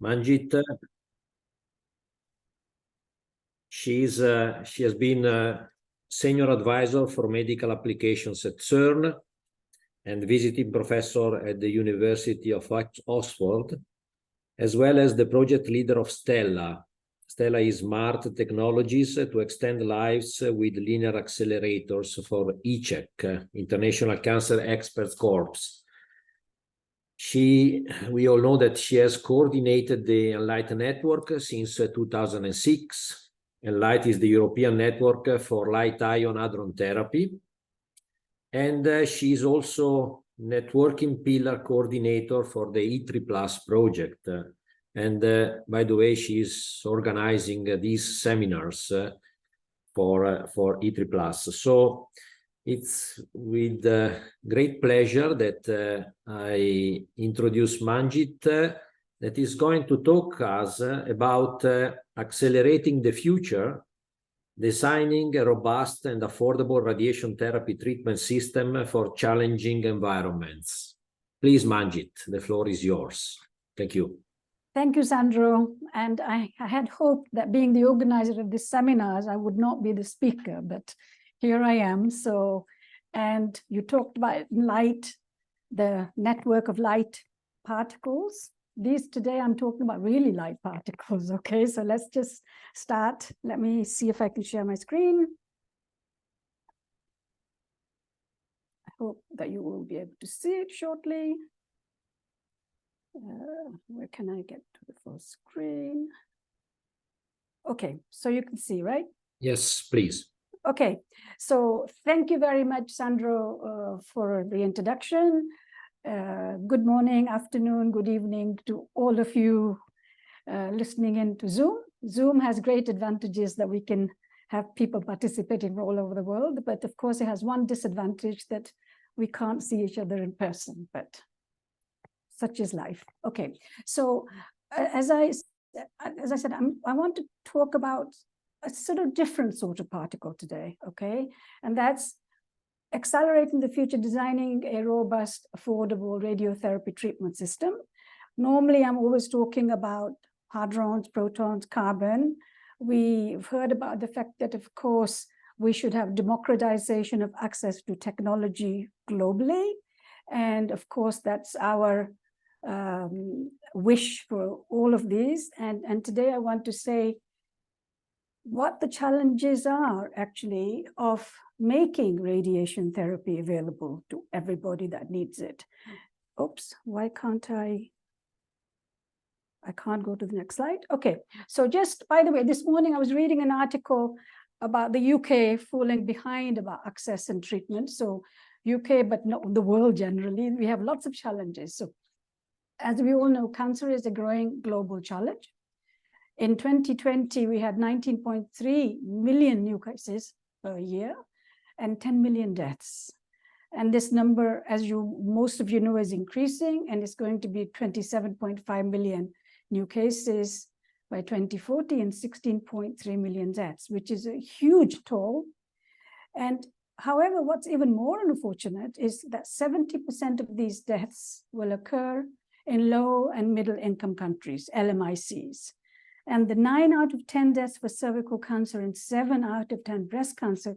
Manjit, she has been a senior advisor for medical applications at CERN and visiting professor at the University of Oxford, as well as the project leader of STELLA. STELLA is smart technologies to extend lives with linear accelerators for ICEC, International Cancer Experts Corps. We all know that she has coordinated the ENLIGHT network since 2006. ENLIGHT is the European network for light ion hadron therapy. And she is also networking pillar coordinator for the HITRIplus project. And by the way, she is organizing these seminars for HITRIplus. So it's with great pleasure that I introduce Manjit, that is going to talk us about accelerating the future, designing a robust and affordable radiation therapy treatment system for challenging environments. Please, Manjit, the floor is yours. Thank you. Thank you, Sandro. And I had hoped that being the organizer of this seminars, I would not be the speaker, but here I am. So, and you talked about light, the network of light particles. These today, I'm talking about really light particles. Okay, so let's just start. Let me see if I can share my screen. I hope that you will be able to see it shortly. Where can I get to the full screen? Okay, so you can see, right? Yes, please. Okay, so thank you very much, Sandro, for the introduction. Good morning, afternoon, good evening to all of you listening in to Zoom. Zoom has great advantages that we can have people participating from all over the world, but of course it has one disadvantage that we can't see each other in person, but such is life. Okay, so as I said, I want to talk about a sort of different sort of particle today, okay? And that's accelerating the future, designing a robust, affordable radiotherapy treatment system. Normally, I'm always talking about hadrons, protons, carbon. We've heard about the fact that, of course, we should have democratization of access to technology globally. And of course, that's our wish for all of these. And today I want to say what the challenges are actually of making radiation therapy available to everybody that needs it. Oops, why can't I can't go to the next slide. Okay, so just by the way, this morning I was reading an article about the UK falling behind about access and treatment. So UK, but not the world generally, we have lots of challenges. So as we all know, cancer is a growing global challenge. In 2020, we had 19.3 million new cases per year and 10 million deaths. And this number, as most of you know, is increasing, and it's going to be 27.5 million new cases by 2040 and 16.3 million deaths, which is a huge toll. And however, what's even more unfortunate is that 70% of these deaths will occur in low and middle income countries, LMICs. And the 9 out of 10 deaths for cervical cancer and 7 out of 10 breast cancer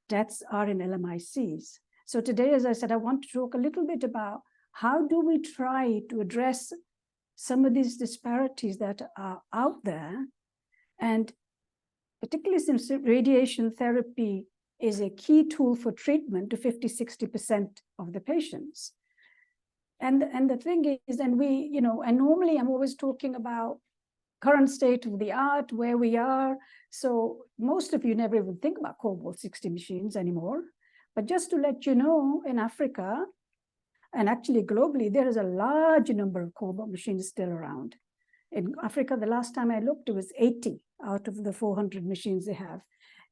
deaths are in LMICs. So today, as I said, I want to talk a little bit about how do we try to address some of these disparities that are out there. And particularly since radiation therapy is a key tool for treatment to 50–60% of the patients. And the thing is, and we, you know, and normally I'm always talking about current state of the art, where we are. So most of you never even think about cobalt-60 machines anymore. But just to let you know, in Africa, and actually globally, there is a large number of cobalt machines still around. In Africa, the last time I looked, it was 80 out of the 400 machines they have.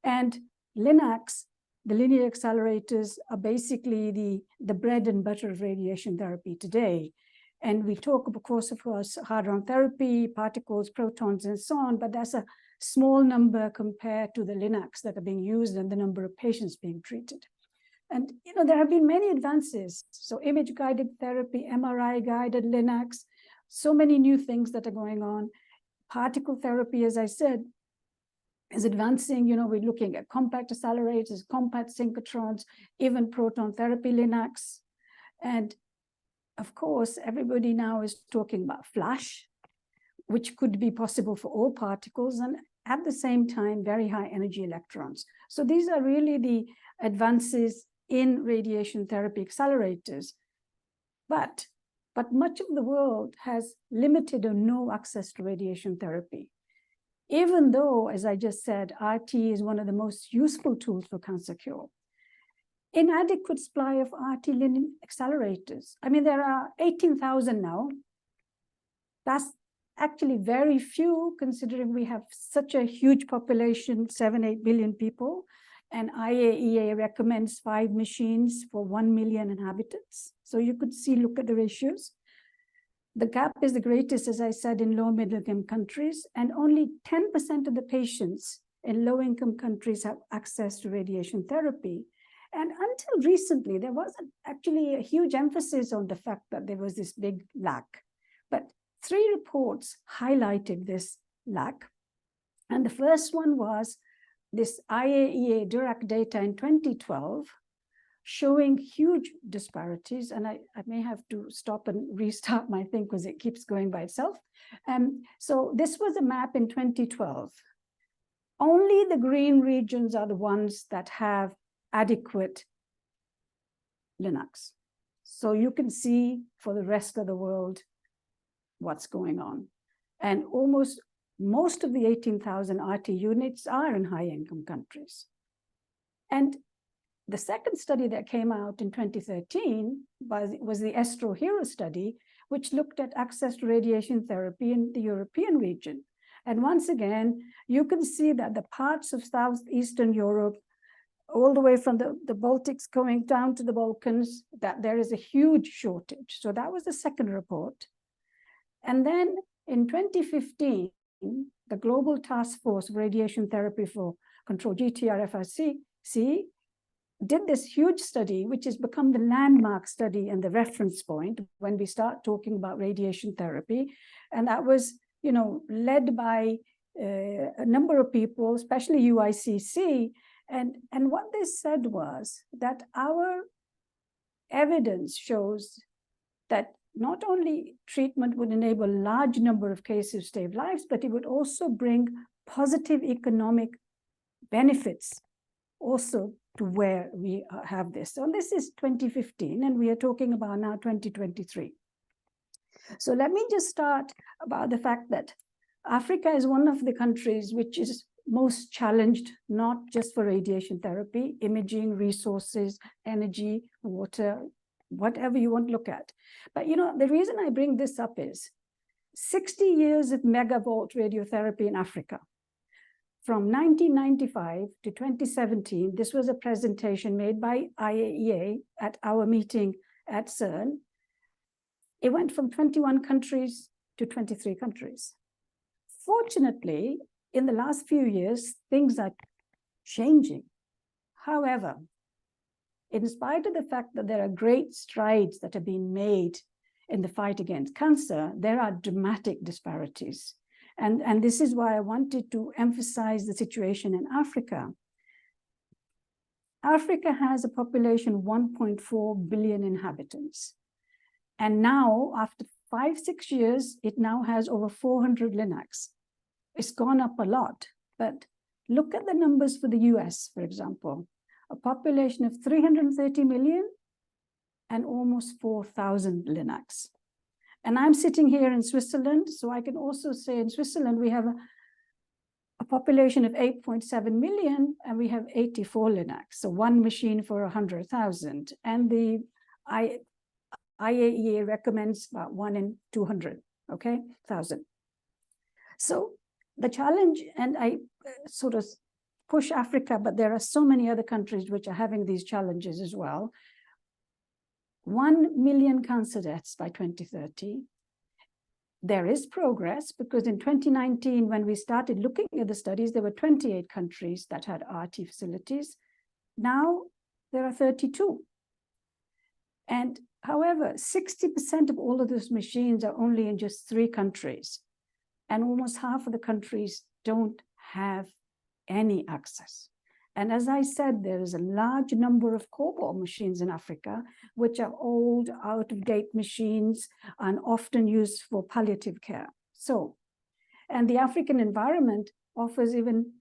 And LINACs, the linear accelerators, are basically the bread and butter of radiation therapy today. And we talk, of course, hadron therapy, particles, protons, and so on, but that's a small number compared to the LINACs that are being used and the number of patients being treated. And, you know, there have been many advances. So image-guided therapy, MRI-guided LINACs, So many new things that are going on. Particle therapy, as I said, is advancing. You know, we're looking at compact accelerators, compact synchrotrons, even proton therapy, LINACs. And of course, everybody now is talking about flash, which could be possible for all particles, and at the same time, very high energy electrons. So these are really the advances in radiation therapy accelerators. But much of the world has limited or no access to radiation therapy. Even though, as I just said, RT is one of the most useful tools for cancer cure. Inadequate supply of RT linear accelerators. I mean, there are 18,000 now. That's actually very few, considering we have such a huge population, 7-8 billion people, and IAEA recommends 5 machines for 1 million inhabitants. So you could see, look at the ratios. The gap is the greatest, as I said, in low middle income countries, and only 10% of the patients in low income countries have access to radiation therapy. And until recently, there wasn't actually a huge emphasis on the fact that there was this big lack. But 3 reports highlighted this lack. And the first one was this IAEA Dirac data in 2012, showing huge disparities. And I may have to stop and restart my thing because it keeps going by itself. So this was a map in 2012. Only the green regions are the ones that have adequate LINACs. So you can see for the rest of the world what's going on. And almost most of the 18,000 RT units are in high-income countries. And the second study that came out in 2013 was the ESTRO-HERO study, which looked at access to radiation therapy in the European region. And once again, you can see that the parts of Southeastern Europe, all the way from the Baltics going down to the Balkans, that there is a huge shortage. So that was the second report. And then in 2015, the Global Task Force of Radiation Therapy for Control, GTRFRC, did this huge study, which has become the landmark study and the reference point when we start talking about radiation therapy. And that was, you know, led by a number of people, especially ICEC. And what they said was that our evidence shows that not only treatment would enable a large number of cases to save lives, but it would also bring positive economic benefits also to where we have this. So this is 2015, and we are talking about now 2023. So let me just start about the fact that Africa is one of the countries which is most challenged, not just for radiation therapy, imaging, resources, energy, water, whatever you want to look at. But you know, the reason I bring this up is 60 years of megavolt radiotherapy in Africa. From 1995 to 2017, this was a presentation made by IAEA at our meeting at CERN. It went from 21 countries to 23 countries. Fortunately, in the last few years, things are changing. However, in spite of the fact that there are great strides that have been made in the fight against cancer, there are dramatic disparities. And this is why I wanted to emphasize the situation in Africa. Africa has a population of 1.4 billion inhabitants. And now, after 5-6 years, it now has over 400 LINACs. It's gone up a lot. But look at the numbers for the US, for example. A population of 330 million and almost 4,000 LINACs. And I'm sitting here in Switzerland, so I can also say in Switzerland, we have a population of 8.7 million, and we have 84 LINACs, so 1 machine for 100,000. And the IAEA recommends about 1 in 200, okay, 1,000. So the challenge, and I sort of push Africa, but there are so many other countries which are having these challenges as well. 1 million cancer deaths by 2030. There is progress because in 2019, when we started looking at the studies, there were 28 countries that had RT facilities. Now there are 32. And However, 60% of all of those machines are only in just 3 countries, and almost half of the countries don't have any access. And as I said, there is a large number of COBOL machines in Africa, which are old, out-of-date machines and often used for palliative care. So, and the African environment offers even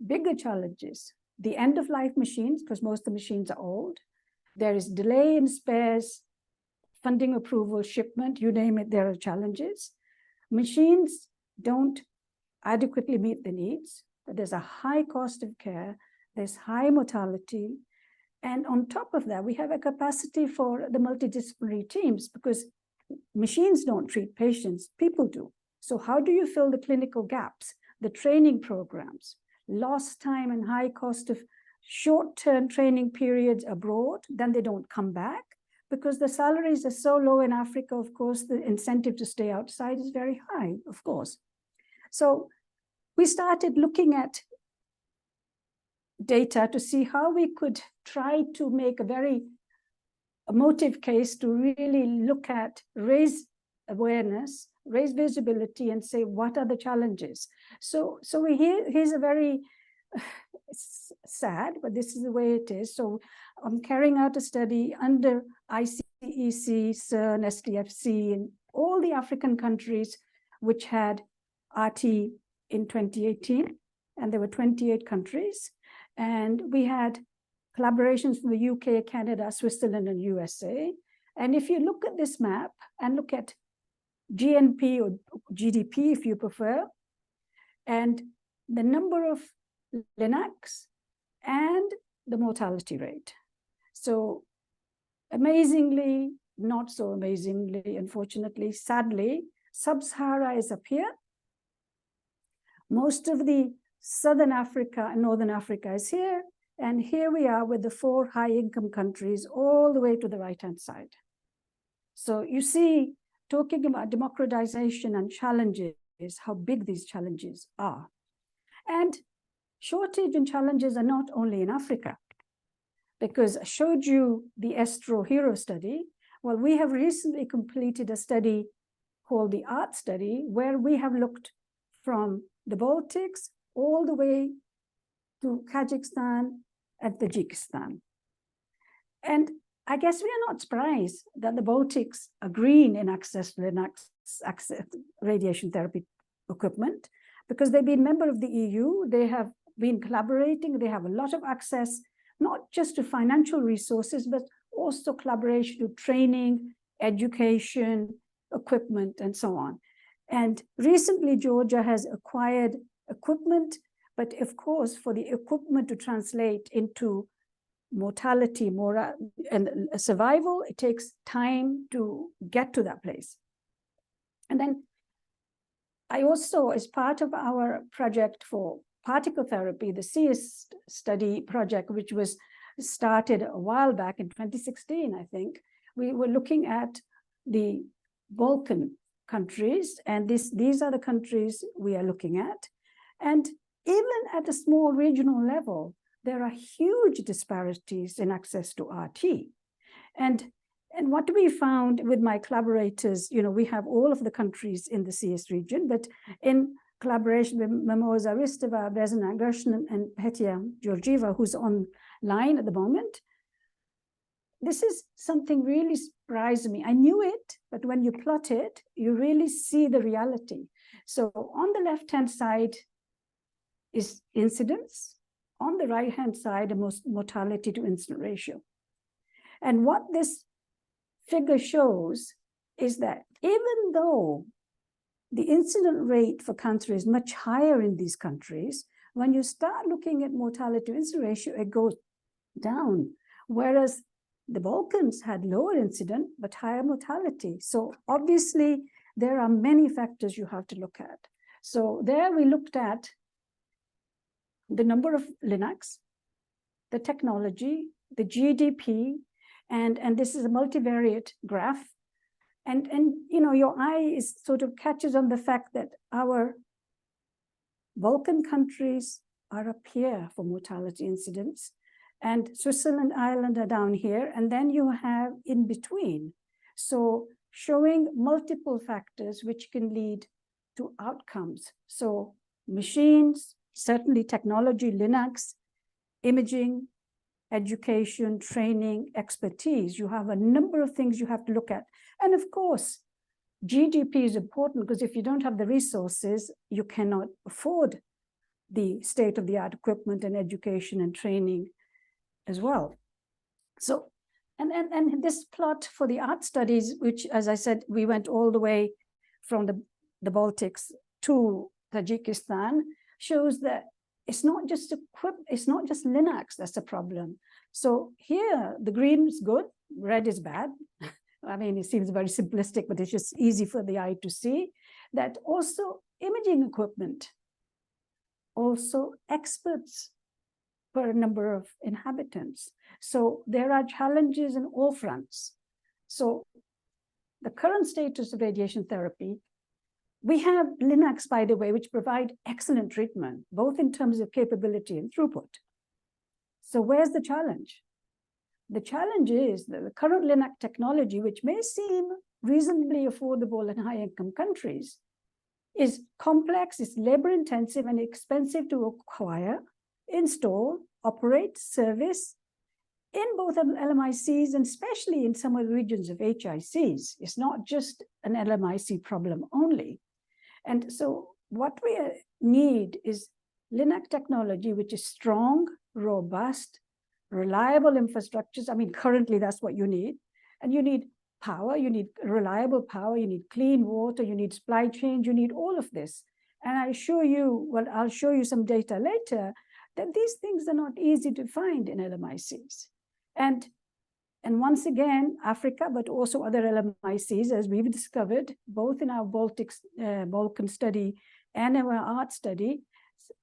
bigger challenges. The end-of-life machines, because most of the machines are old. There is delay in spares, funding approval, shipment, you name it, there are challenges. Machines don't adequately meet the needs, but there's a high cost of care, there's high mortality. And on top of that, we have a capacity for the multidisciplinary teams because machines don't treat patients, people do. So how do you fill the clinical gaps, the training programs, lost time and high cost of short-term training periods abroad, then they don't come back because the salaries are so low in Africa. Of course, the incentive to stay outside is very high, of course. So we started looking at data to see how we could try to make a very emotive case to really look at, raise awareness, raise visibility, and say, what are the challenges? So here's a very sad, but this is the way it is. So I'm carrying out a study under ICEC, CERN, STFC, and all the African countries which had RT in 2018, and there were 28 countries. And we had collaborations from the UK, Canada, Switzerland, and USA. And if you look at this map and look at GNP or GDP, if you prefer, and the number of linacs and the mortality rate. So amazingly, not so amazingly, unfortunately, sadly, Sub-Sahara is up here. Most of the Southern Africa and Northern Africa is here. And here we are with the 4 high-income countries all the way to the right-hand side. So you see, talking about democratization and challenges, how big these challenges are. And shortage and challenges are not only in Africa, because I showed you the Estro Hero study. Well, we have recently completed a study called the ART study, where we have looked from the Baltics all the way to Kazakhstan and Tajikistan. And I guess we are not surprised that the Baltics are green in access to radiation therapy equipment, because they've been member of the EU, they have been collaborating, they have a lot of access, not just to financial resources, but also collaboration to training, education, equipment, and so on. And recently, Georgia has acquired equipment, but of course, for the equipment to translate into mortality, and survival, it takes time to get to that place. And then I also, as part of our project for particle therapy, the CS study project, which was started a while back in 2016, I think, we were looking at the Balkan countries, and these are the countries we are looking at. And even at a small regional level, there are huge disparities in access to RT. And what we found with my collaborators, we have all of the countries in the CS region, but in collaboration with Mimosa Ristova, Vesna Gershon, and Petya Georgieva, who's online at the moment, this is something really surprised me. I knew it, but when you plot it, you really see the reality. So on the left-hand side is incidence. On the right-hand side, the mortality to incident ratio. And what this figure shows is that even though the incident rate for cancer is much higher in these countries, when you start looking at mortality to incident ratio, it goes down. Whereas the Balkans had lower incident, but higher mortality. So obviously, there are many factors you have to look at. So there we looked at the number of linacs, the technology, the GDP, and this is a multivariate graph. And your eye is sort of catches on the fact that our Balkan countries are up here for mortality incidence. and Switzerland, Ireland are down here, and then you have in between. So showing multiple factors which can lead to outcomes. So machines, certainly technology, Linux, imaging, education, training, expertise. You have a number of things you have to look at. And of course, GDP is important because if you don't have the resources, you cannot afford the state-of-the-art equipment and education and training as well. So, and this plot for the art studies, which, as I said, we went all the way from the Baltics to Tajikistan, shows that it's not just Linux that's the problem. So here, the green is good, red is bad. I mean, it seems very simplistic, but it's just easy for the eye to see that also imaging equipment, also experts per number of inhabitants. So there are challenges in all fronts. So the current status of radiation therapy, we have Linux, by the way, which provide excellent treatment, both in terms of capability and throughput. So where's the challenge? The challenge is that the current Linux technology, which may seem reasonably affordable in high-income countries, is complex, it's labor-intensive and expensive to acquire, install, operate, service in both LMICs and especially in some of the regions of HICs. It's not just an LMIC problem only. And so what we need is Linux technology, which is strong, robust, reliable infrastructures. I mean, currently that's what you need. And you need power, you need reliable power, you need clean water, you need supply chains, you need all of this. And I assure you, well, I'll show you some data later, that these things are not easy to find in LMICs. And once again, Africa, but also other LMICs, as we've discovered, both in our Balkan study and our art study,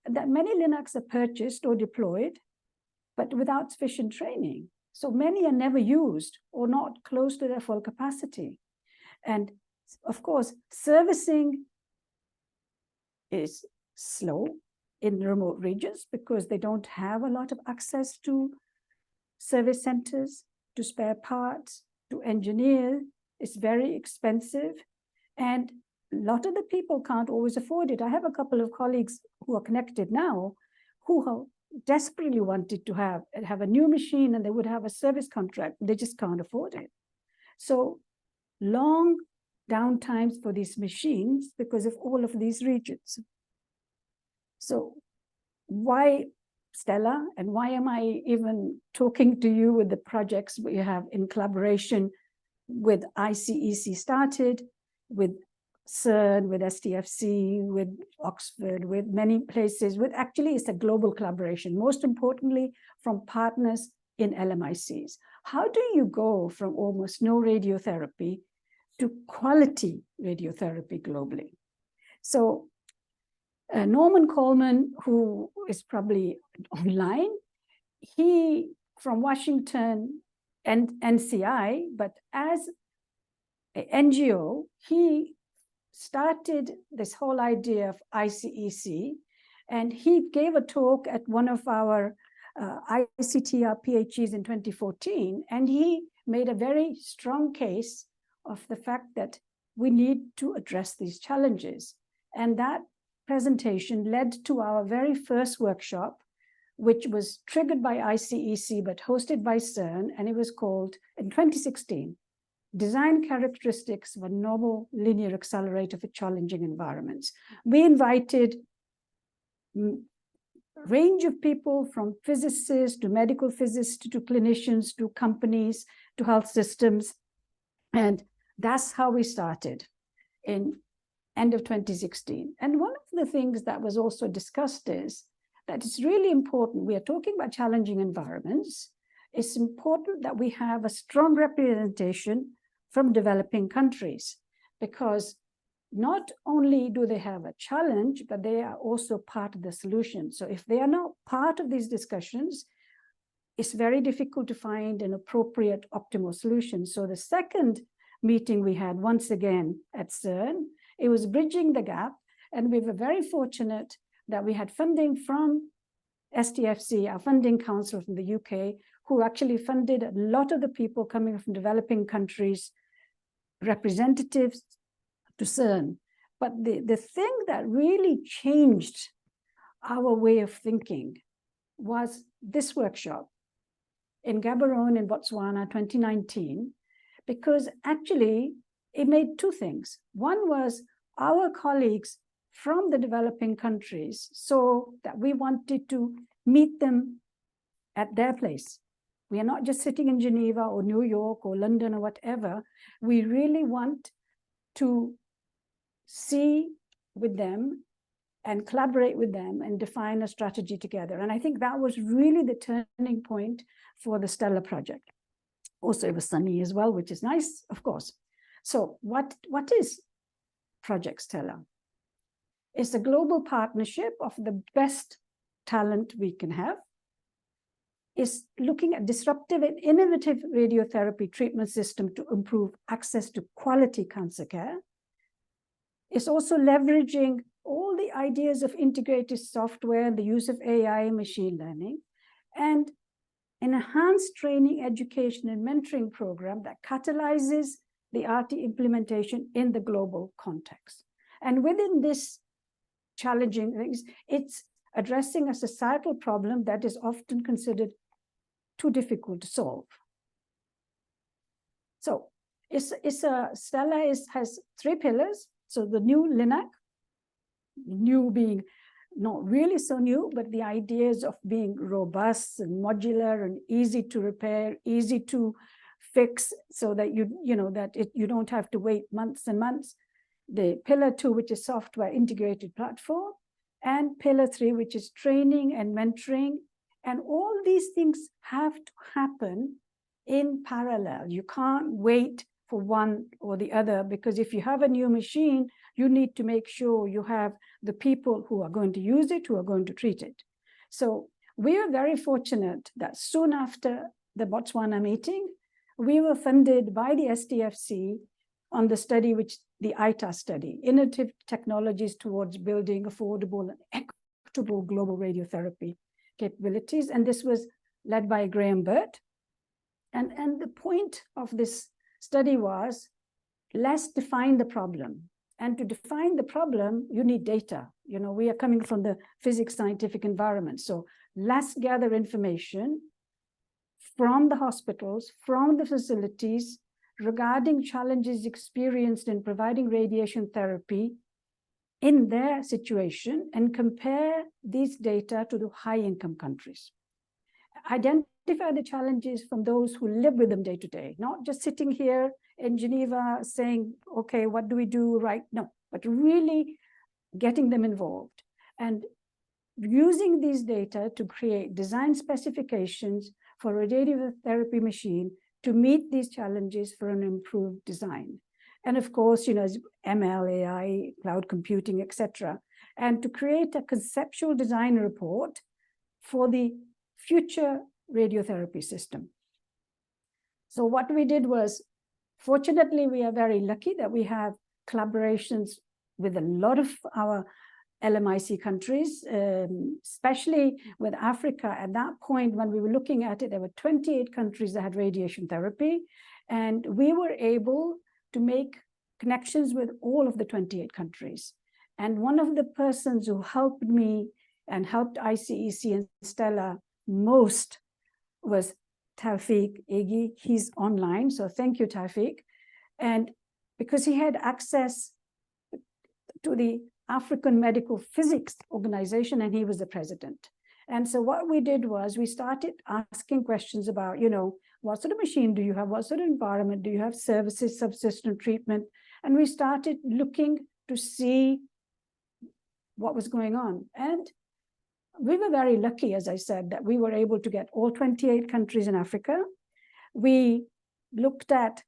that many Linux are purchased or deployed, but without sufficient training. So many are never used or not close to their full capacity. And of course, servicing is slow in remote regions because they don't have a lot of access to service centers, to spare parts, to engineer. It's very expensive. And a lot of the people can't always afford it. I have a couple of colleagues who are connected now who desperately wanted to have a new machine and they would have a service contract. They just can't afford it. So long downtimes for these machines because of all of these regions. So why STELLA, and why am I even talking to you with the projects we have in collaboration with ICEC started, with CERN, with STFC, with Oxford, with many places, with actually it's a global collaboration, most importantly from partners in LMICs. How do you go from almost no radiotherapy to quality radiotherapy globally? So Norman Coleman, who is probably online, he from Washington and NCI, but as an NGO, he started this whole idea of ICEC, and he gave a talk at one of our ICTR PhDs in 2014, and he made a very strong case of the fact that we need to address these challenges. And that presentation led to our very first workshop, which was triggered by ICEC, but hosted by CERN, and it was called, in 2016, Design Characteristics of a Novel Linear Accelerator for Challenging Environments. We invited a range of people from physicists to medical physicists to clinicians to companies to health systems, and that's how we started in end of 2016. And one of the things that was also discussed is that it's really important, we are talking about challenging environments, it's important that we have a strong representation from developing countries, because not only do they have a challenge, but they are also part of the solution. So if they are not part of these discussions, it's very difficult to find an appropriate optimal solution. So the second meeting we had once again at CERN, it was bridging the gap, and we were very fortunate that we had funding from STFC, our funding council from the UK, who actually funded a lot of the people coming from developing countries, representatives to CERN. But the thing that really changed our way of thinking was this workshop in Gaborone in Botswana, 2019, because actually it made two things. One was our colleagues from the developing countries saw that we wanted to meet them at their place. We are not just sitting in Geneva or New York or London or whatever. We really want to see with them and collaborate with them and define a strategy together. And I think that was really the turning point for the STELLA project. Also, it was sunny as well, which is nice, of course. So what is Project STELLA? It's a global partnership of the best talent we can have. It's looking at disruptive and innovative radiotherapy treatment system to improve access to quality cancer care. It's also leveraging all the ideas of integrated software, the use of AI and machine learning, and an enhanced training, education, and mentoring program that catalyzes the RT implementation in the global context. And within this challenging things, it's addressing a societal problem that is often considered too difficult to solve. So STELLA has three pillars. So the new LINAC, new being not really so new, but the ideas of being robust and modular and easy to repair, easy to fix, so that you don't have to wait months and months. The pillar 2, which is software integrated platform, and pillar 3, which is training and mentoring. And all these things have to happen in parallel. You can't wait for one or the other, because if you have a new machine, you need to make sure you have the people who are going to use it, who are going to treat it. So we are very fortunate that soon after the Botswana meeting, we were funded by the STFC on the study, which the ITA study, Innovative Technologies Towards Building Affordable and Equitable Global Radiotherapy Capabilities. And this was led by Graham Burt. And the point of this study was, let's define the problem. And to define the problem, you need data. You know, we are coming from the physics scientific environment. So let's gather information from the hospitals, from the facilities, regarding challenges experienced in providing radiation therapy in their situation, and compare these data to the high-income countries. Identify the challenges from those who live with them day to day, not just sitting here in Geneva saying, okay, what do we do right now? But really getting them involved and using these data to create design specifications for a radiotherapy machine to meet these challenges for an improved design. And of course, you know, ML, AI, cloud computing, etc. And to create a conceptual design report for the future radiotherapy system. So what we did was, fortunately, we are very lucky that we have collaborations with a lot of our LMIC countries, especially with Africa. At that point, when we were looking at it, there were 28 countries that had radiation therapy, and we were able to make connections with all of the 28 countries. And one of the persons who helped me and helped ICEC and STELLA most was Tawfiq Egi. He's online, so thank you, Tawfiq. And because he had access to the African Medical Physics Organization, and he was the president. And so what we did was we started asking questions about, you know, what sort of machine do you have? What sort of environment do you have? Services, subsystem treatment. And we started looking to see what was going on. And we were very lucky, as I said, that we were able to get all 28 countries in Africa. We looked at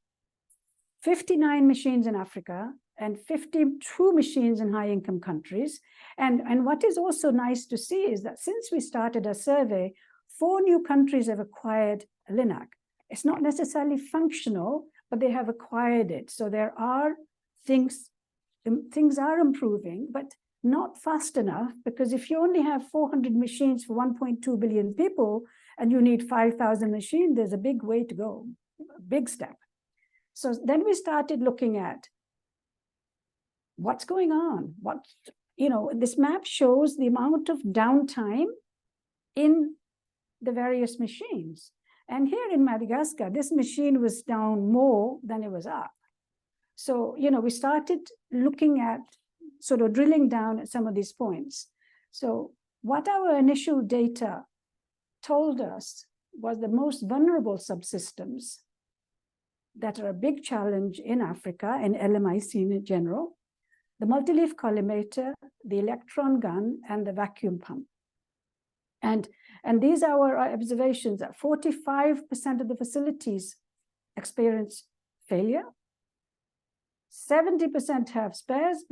59 machines in Africa and 52 machines in high-income countries. And what is also nice to see is that since we started a survey, 4 new countries have acquired a LINAC. It's not necessarily functional, but they have acquired it. So there are things things are improving, but not fast enough, because if you only have 400 machines for 1.2 billion people and you need 5,000 machines, there's a big way to go, a big step. So then we started looking at what's going on. This map shows the amount of downtime in the various machines. And here in Madagascar, this machine was down more than it was up. So, we started looking at sort of drilling down at some of these points. So what our initial data told us was the most vulnerable subsystems that are a big challenge in Africa and LMIC in general: the multi-leaf collimator, the electron gun, and the vacuum pump. And these are our observations that 45% of the facilities experience failure. 70% have spares,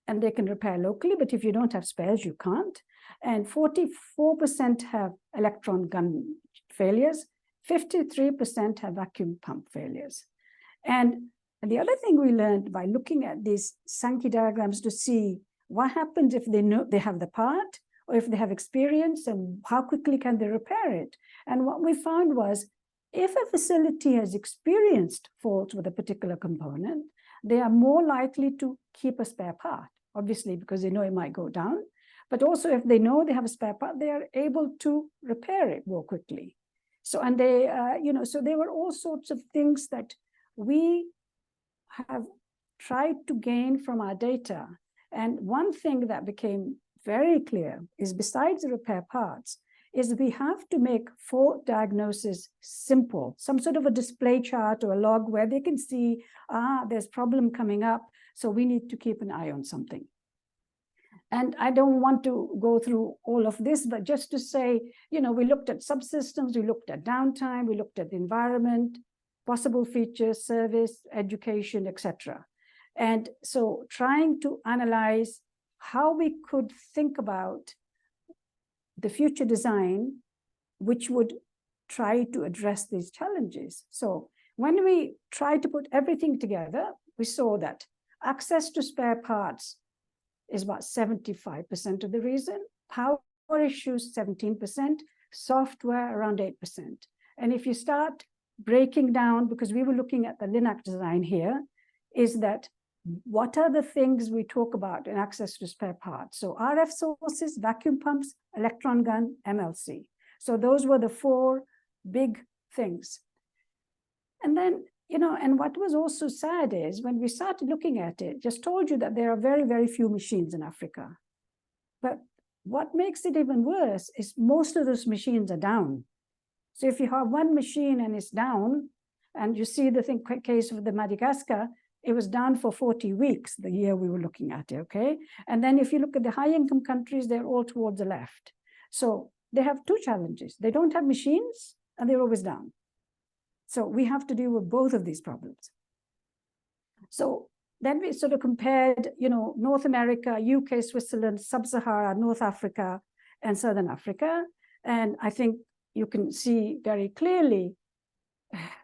and they can repair locally, but if you don't have spares, you can't. And 44% have electron gun failures. 53% have vacuum pump failures. And the other thing we learned by looking at these Sankey diagrams to see what happens if they know they have the part, or if they have experience, and how quickly can they repair it. And what we found was, if a facility has experienced faults with a particular component, they are more likely to keep a spare part, obviously, because they know it might go down. But also, if they know they have a spare part, they are able to repair it more quickly. So, and they, so there were all sorts of things that we have tried to gain from our data. And one thing that became very clear is, besides the repair parts, is we have to make fault diagnosis simple, some sort of a display chart or a log where they can see, there's problem coming up, so we need to keep an eye on something. And I don't want to go through all of this, but just to say, we looked at subsystems, we looked at downtime, we looked at the environment, possible features, service, education, etc. And so trying to analyze how we could think about the future design, which would try to address these challenges. So when we tried to put everything together, we saw that access to spare parts is about 75% of the reason, power issues 17%, software around 8%. And if you start breaking down, because we were looking at the Linear design here, is that what are the things we talk about in access to spare parts? So RF sources, vacuum pumps, electron gun, MLC. So those were the 4 big things. And then, and what was also sad is, when we started looking at it, just told you that there are very, very few machines in Africa. But what makes it even worse is most of those machines are down. So if you have one machine and it's down, and you see the case of the Madagascar, it was down for 40 weeks, the year we were looking at it, okay? And then if you look at the high-income countries, they're all towards the left. So they have 2 challenges. They don't have machines, and they're always down. So we have to deal with both of these problems. So then we sort of compared, North America, UK, Switzerland, Sub-Sahara, North Africa, and Southern Africa. And I think you can see very clearly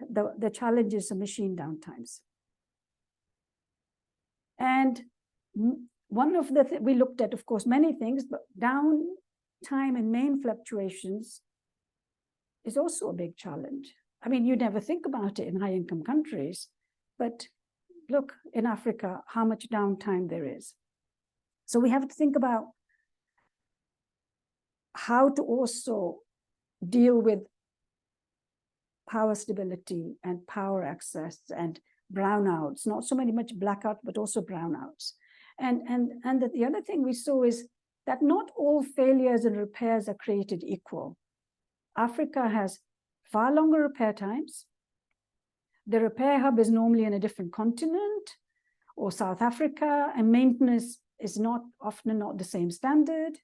the challenges of machine downtimes. And one of the we looked at, of course, many things, but downtime and main fluctuations is also a big challenge. I mean, you never think about it in high-income countries, but look in Africa how much downtime there is. So we have to think about how to also deal with power stability and power access and brownouts, not so much blackout, but also brownouts. And the other thing we saw is that not all failures and repairs are created equal. Africa has far longer repair times. The repair hub is normally in a different continent or South Africa, and maintenance is often not the same standard.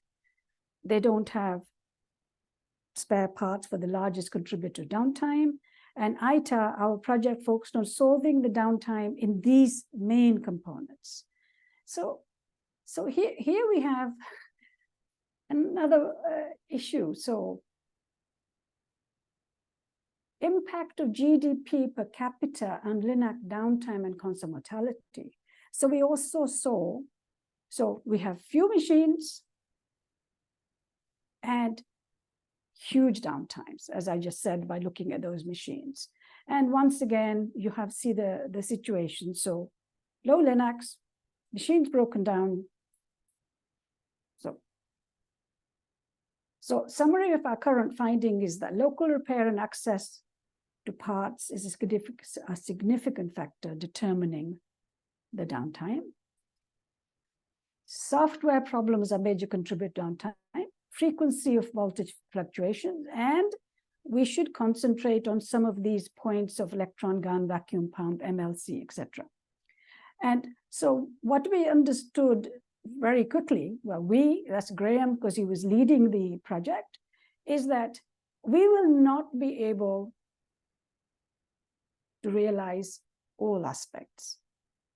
They don't have spare parts for the largest contributor to downtime. And ITA, our project, focused on solving the downtime in these main components. So here we have another issue. So impact of GDP per capita on LINAC downtime and cancer mortality. So we also saw, so we have few machines and huge downtimes, as I just said, by looking at those machines. And once again, you have see the situation. So low Linux, machines broken down. So summary of our current finding is that local repair and access to parts is a significant factor determining the downtime. Software problems are major contributor to downtime, frequency of voltage fluctuations, and we should concentrate on some of these points of electron gun, vacuum pump, MLC, etc. And so what we understood very quickly, well, that's Graham, because he was leading the project, is that we will not be able to realize all aspects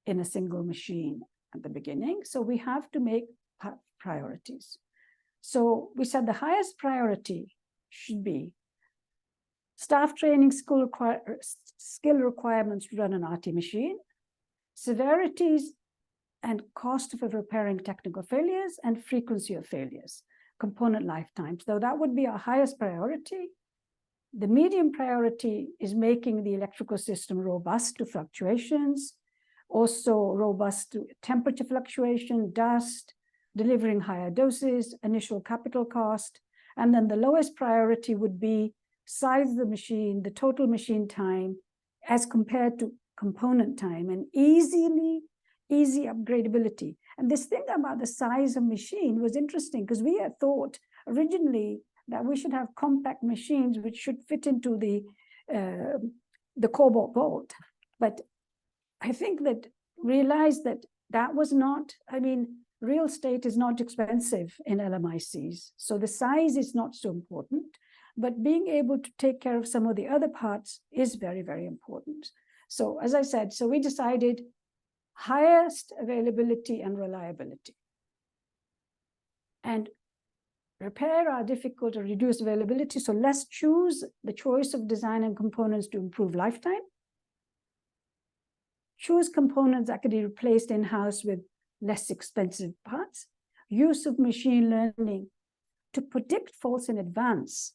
in a single machine at the beginning. So we have to make priorities. So we said the highest priority should be staff training, skill requirements to run an RT machine, severities and cost of repairing technical failures, and frequency of failures, component lifetimes. So that would be our highest priority. The medium priority is making the electrical system robust to fluctuations, also robust to temperature fluctuation, dust, delivering higher doses, initial capital cost. And then the lowest priority would be size of the machine, the total machine time as compared to component time, and easy upgradability. And this thing about the size of machine was interesting because we had thought originally that we should have compact machines which should fit into the cobalt vault. But I think that realized that that was not, I mean, real estate is not expensive in LMICs. So the size is not so important, but being able to take care of some of the other parts is very, very important. So as I said, so we decided highest availability and reliability. And repair are difficult or reduce availability. So let's choose the choice of design and components to improve lifetime. Choose components that can be replaced in-house with less expensive parts. Use of machine learning to predict faults in advance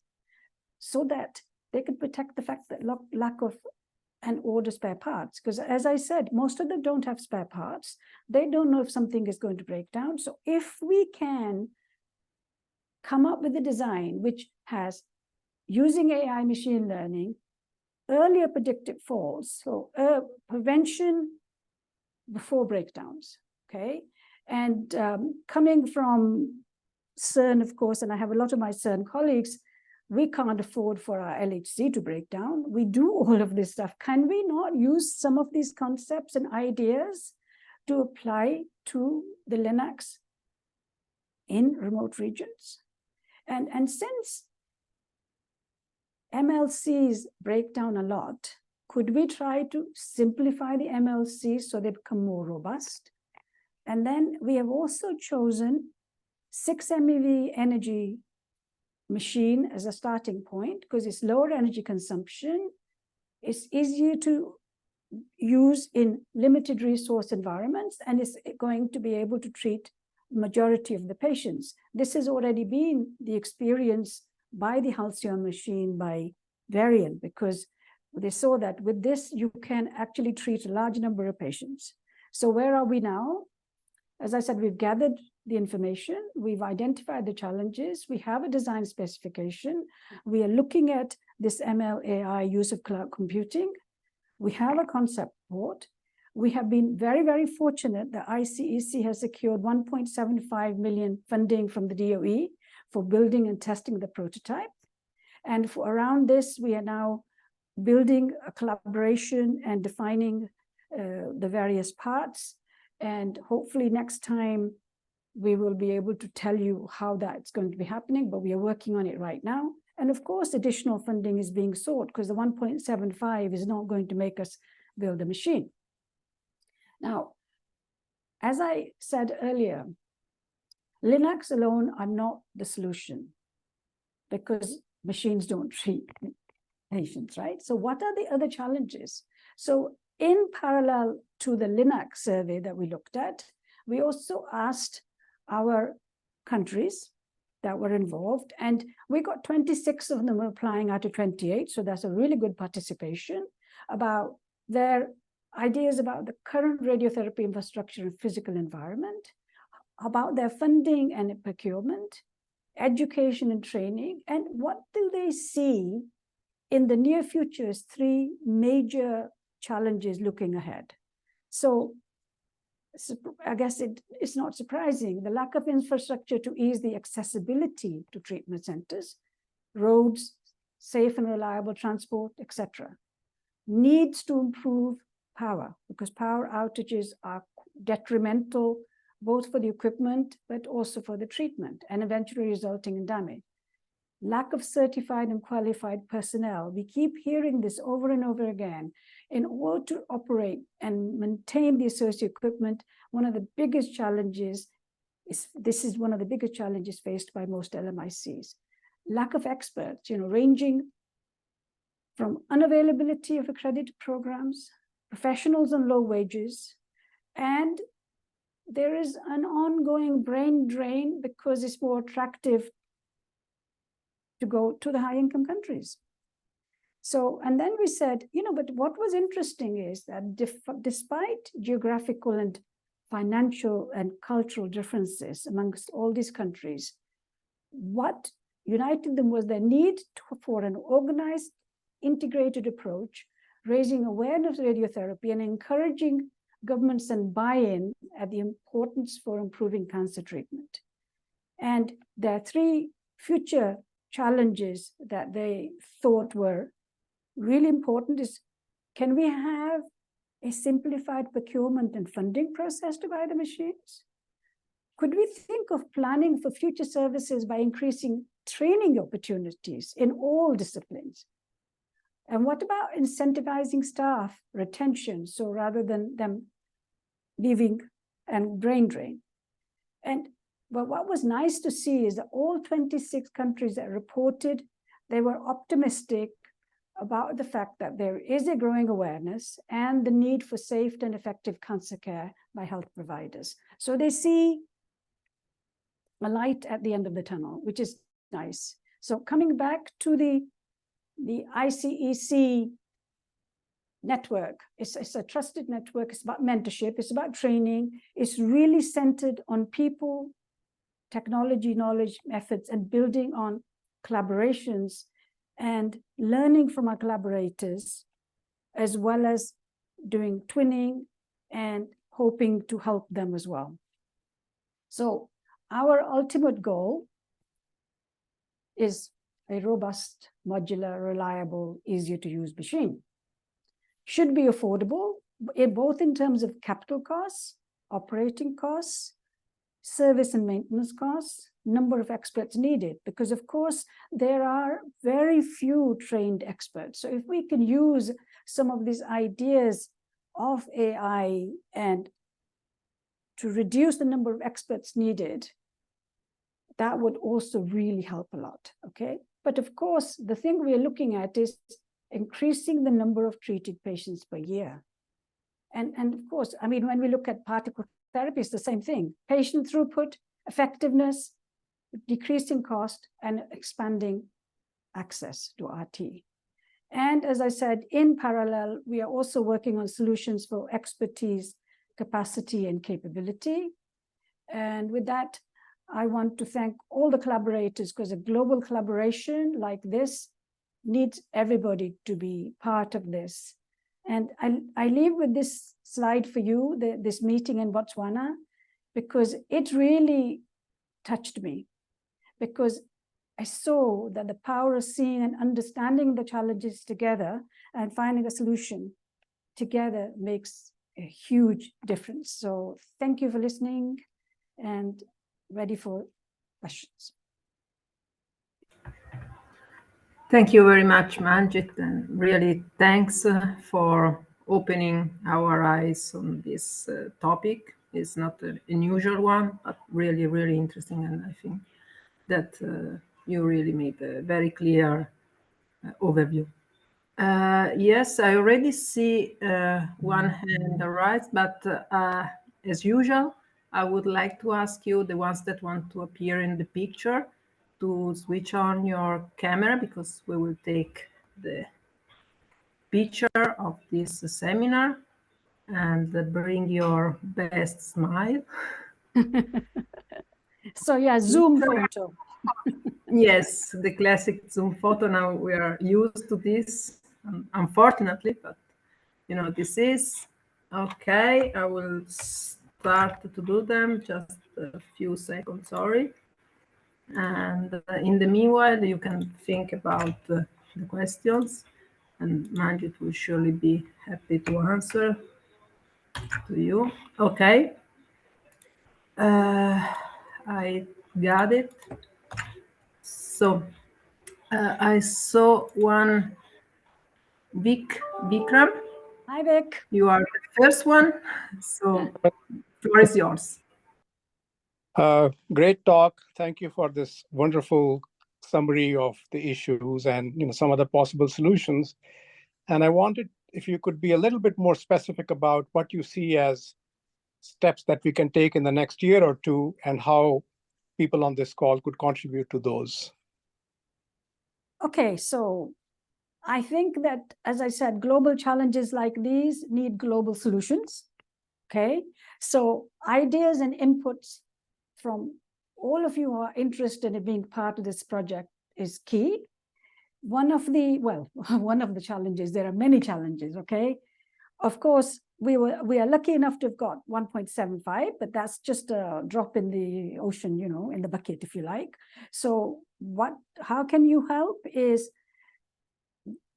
so that they can protect the fact that lack of and order spare parts. Because as I said, most of them don't have spare parts. They don't know if something is going to break down. So if we can come up with a design which has, using AI machine learning, earlier predicted faults, so prevention before breakdowns, okay? And coming from CERN, of course, and I have a lot of my CERN colleagues, we can't afford for our LHC to break down. We do all of this stuff. Can we not use some of these concepts and ideas to apply to the Linux in remote regions? And since MLCs break down a lot, could we try to simplify the MLCs so they become more robust? And then we have also chosen 6 MeV energy machine as a starting point because it's lower energy consumption, it's easier to use in limited resource environments, and it's going to be able to treat majority of the patients. This has already been the experience by the Halcyon machine by Varian, because they saw that with this, you can actually treat a large number of patients. So where are we now? As I said, we've gathered the information, we've identified the challenges, we have a design specification, we are looking at this ML AI use of cloud computing, we have a concept report, we have been very, very fortunate that ICEC has secured 1.75 million funding from the DOE for building and testing the prototype. And for around this, we are now building a collaboration and defining the various parts. And hopefully next time we will be able to tell you how that's going to be happening, but we are working on it right now. And of course, additional funding is being sought because the 1.75 is not going to make us build a machine. Now, as I said earlier, Linux alone are not the solution because machines don't treat patients, right? So what are the other challenges? So in parallel to the LINAC survey that we looked at, we also asked our countries that were involved, and we got 26 of them applying out of 28, so that's a really good participation, about their ideas about the current radiotherapy infrastructure and physical environment, about their funding and procurement, education and training, and what do they see in the near future as 3 major challenges looking ahead. So I guess it's not surprising. The lack of infrastructure to ease the accessibility to treatment centers, roads, safe and reliable transport, etc. Needs to improve power, because power outages are detrimental both for the equipment, but also for the treatment, and eventually resulting in damage. Lack of certified and qualified personnel. We keep hearing this over and over again. In order to operate and maintain the associated equipment, one of the biggest challenges is one of the biggest challenges faced by most LMICs. Lack of experts, ranging from unavailability of accredited programs, professionals on low wages, and there is an ongoing brain drain because it's more attractive to go to the high-income countries. So, and then we said, but what was interesting is that despite geographical and financial and cultural differences amongst all these countries, what united them was the need for an organized, integrated approach, raising awareness of radiotherapy and encouraging governments and buy-in at the importance for improving cancer treatment. And there are 3 future challenges that they thought were really important is, can we have a simplified procurement and funding process to buy the machines? Could we think of planning for future services by increasing training opportunities in all disciplines? And what about incentivizing staff retention, so rather than them leaving and brain drain? And but what was nice to see is that all 26 countries that reported, they were optimistic about the fact that there is a growing awareness and the need for safe and effective cancer care by health providers. So they see a light at the end of the tunnel, which is nice. So coming back to the ICEC network, it's a trusted network. It's about mentorship. It's about training. It's really centered on people, technology, knowledge, methods, and building on collaborations and learning from our collaborators, as well as doing twinning and hoping to help them as well. So our ultimate goal is a robust, modular, reliable, easier to use machine. Should be affordable, both in terms of capital costs, operating costs, service and maintenance costs, number of experts needed, because of course there are very few trained experts. So if we can use some of these ideas of AI and to reduce the number of experts needed, that would also really help a lot, okay? But of course, the thing we're looking at is increasing the number of treated patients per year. And of course, I mean, when we look at particle therapy, it's the same thing. Patient throughput, effectiveness, decreasing cost, and expanding access to RT. And as I said, in parallel, we are also working on solutions for expertise, capacity, and capability. And with that, I want to thank all the collaborators, because a global collaboration like this needs everybody to be part of this. And I leave with this slide for you, this meeting in Botswana, because it really touched me, because I saw that the power of seeing and understanding the challenges together and finding a solution together makes a huge difference. So thank you for listening, and ready for questions. Thank you very much, Manjit, and really thanks for opening our eyes on this topic. It's not an unusual one, but really, really interesting. And I think that you really made a very clear overview. Yes, I already see one hand raised, but as usual, I would like to ask you, the ones that want to appear in the picture, to switch on your camera, because we will take the picture of this seminar, and bring your best smile. So yeah, Zoom photo. Yes, the classic Zoom photo. Now we are used to this, unfortunately, but you know, this is okay. I will start to do them, just a few seconds, sorry. And in the meanwhile, you can think about the questions, and Manjit will surely be happy to answer to you. Okay. I got it. So I saw one Vikram. Hi, Vic. You are the first one, so floor is yours. Great talk. Thank you for this wonderful summary of the issues and some of the possible solutions. And I wanted, if you could be a little bit more specific about what you see as steps that we can take in the next year or two, and how people on this call could contribute to those. Okay, so I think that, as I said, global challenges like these need global solutions. Okay, so ideas and inputs from all of you who are interested in being part of this project is key. One of the challenges, there are many challenges, okay? Of course, we are lucky enough to have got 1.75, but that's just a drop in the ocean, in the bucket, if you like. So how can you help is,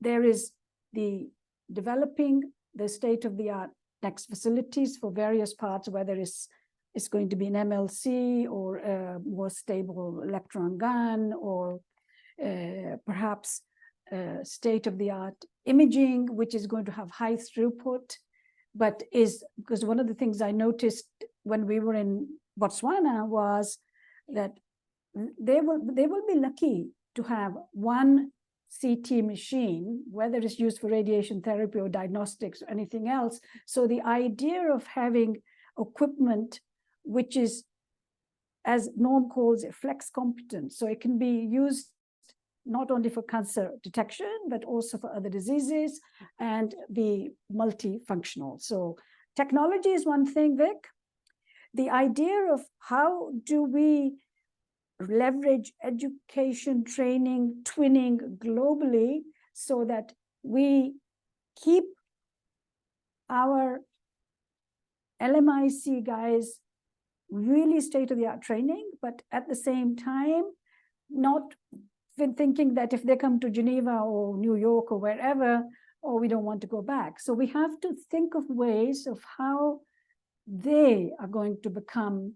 there is the developing the state-of-the-art next facilities for various parts, whether it's going to be an MLC or a more stable electron gun, or perhaps state-of-the-art imaging, which is going to have high throughput, but because one of the things I noticed when we were in Botswana was that they will be lucky to have one CT machine, whether it's used for radiation therapy or diagnostics or anything else. So the idea of having equipment which is, as Norm calls it, flex competent, so it can be used not only for cancer detection, but also for other diseases, and be multifunctional. So technology is one thing, Vic. The idea of how do we leverage education, training, twinning globally, so that we keep our LMIC guys really state-of-the-art training, but at the same time, not thinking that if they come to Geneva or New York or wherever, we don't want to go back. So we have to think of ways of how they are going to become